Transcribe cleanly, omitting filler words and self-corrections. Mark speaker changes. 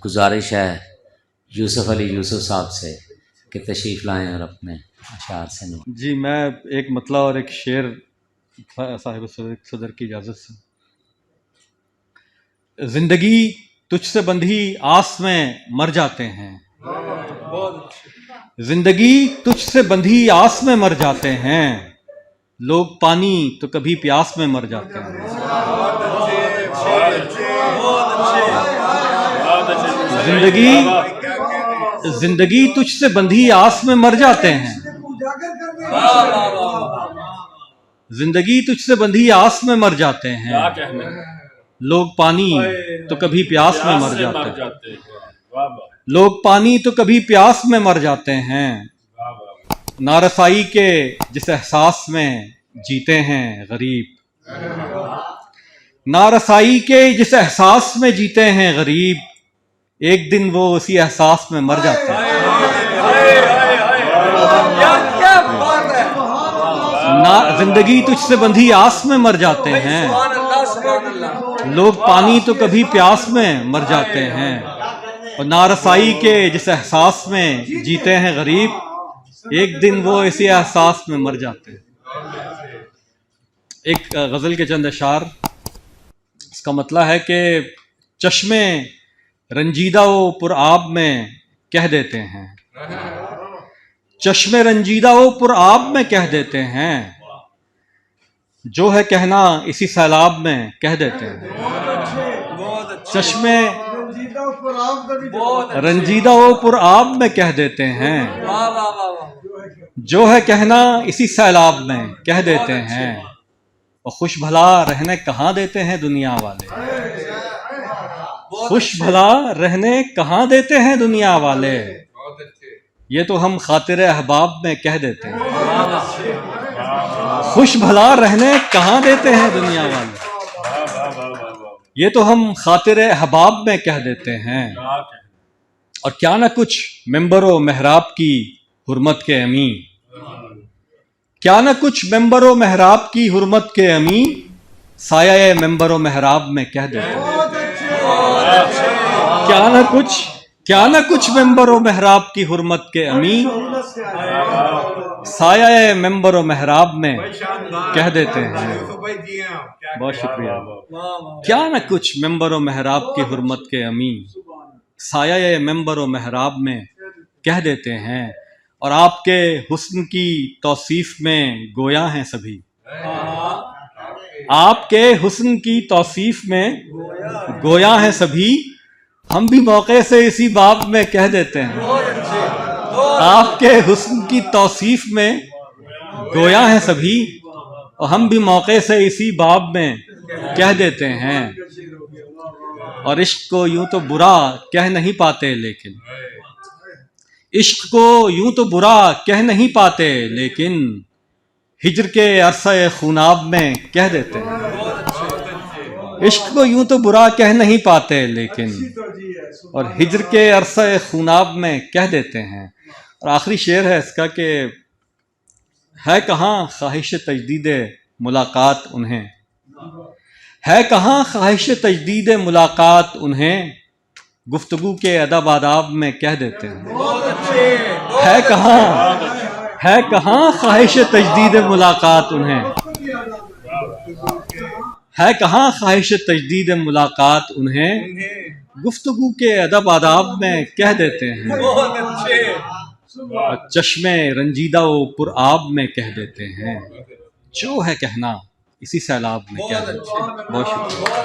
Speaker 1: गुजारिश है यूसुफ अली यूसुफ साहब से कि तशरीफ़ लाएँ और अपने अशार से नवाज़ें।
Speaker 2: जी, मैं एक मतला और एक शेर साहिब सदर की इजाज़त से। जिंदगी तुझसे बंधी आस में मर जाते हैं, जिंदगी तुझसे बंधी आस में मर जाते हैं, लोग पानी तो कभी प्यास में मर जाते हैं। जिंदगी तुझसे बंधी आस में मर जाते हैं, जिंदगी तुझसे बंधी आस में मर जाते हैं, लोग पानी तो कभी प्यास में मर जाते हैं, लोग पानी तो कभी प्यास में मर जाते हैं। नारसाई के जिस एहसास में जीते हैं गरीब, नारसाई के जिस एहसास में जीते हैं गरीब, एक दिन वो उसी एहसास में मर जाते हैं। जिंदगी तुझसे बंधी आस में मर जाते हैं, लोग पानी तो कभी प्यास में मर जाते हैं, और नारसाई के जिस एहसास में जीते हैं गरीब, एक दिन वो इसी एहसास में मर जाते हैं। एक गज़ल के चंद अशार, इसका मतलब है कि चश्मे रंजीदा वो पुरआब में कह देते हैं, चश्मे रंजीदा वो पुरआब में कह देते हैं, जो है कहना इसी सैलाब में कह देते हैं। चश्मे रंजीदा वो पुरआब में कह देते हैं, जो है कहना इसी सैलाब में कह देते हैं, और खुश भला रहने कहाँ देते हैं दुनिया वाले, खुश भला रहने कहाँ देते हैं दुनिया वाले, ये तो हम खातिर अहबाब में कह देते हैं। खुश भला रहने कहाँ देते हैं दुनिया वाले, ये तो हम खातिर अहबाब में कह देते हैं। और क्या ना कुछ मेंबरो महराब की हुर्मत के अमी, क्या ना कुछ मेंबरो महराब की हुर्मत के अमी, साया मेंबरो महराब में कह देते हैं। क्या ना कुछ मेंबरो महराब की हुर्मत के अमी, साया मेंबरो महराब में कह देते हैं। बहुत शुक्रिया। क्या ना कुछ मेंबरो महराब की हुर्मत के अमी, साया मेंबरो महराब में कह देते हैं। और आपके हुस्न की तौसीफ में गोया हैं सभी, आपके हुस्न की तौसीफ में गोया हैं सभी, हम भी मौके से इसी बाब में कह देते हैं। आपके हुस्न की तौसीफ में गोया हैं सभी, और हम भी मौके से इसी बाब में कह देते हैं। और इश्क को यूं तो बुरा कह नहीं पाते, लेकिन इश्क को यूं तो बुरा कह नहीं पाते, लेकिन हिज्र के अरसा खूनाब में कह देते हैं। इश्क को यूं तो बुरा कह नहीं पाते, लेकिन और हिज्र के अरसा खूनाब में कह देते हैं। और आखिरी शेर है इसका कि है कहाँ ख्वाहिश तजदीद मुलाकात उन्हें, है कहाँ ख्वाहिश तजदीद मुलाकात उन्हें, गुफ्तगू के अदब आदाब में कह देते हैं। है कहाँ ख्वाहिश तजदीद मुलाकात उन्हें, है कहाँ ख्वाहिश तजदीद मुलाकात उन्हें, गुफ्तगू के अदब आदाब में कह देते हैं। चश्मे रंजीदा वो पुरआब में कह देते हैं, जो है कहना इसी सैलाब में कह देते हैं। बहुत शुक्रिया।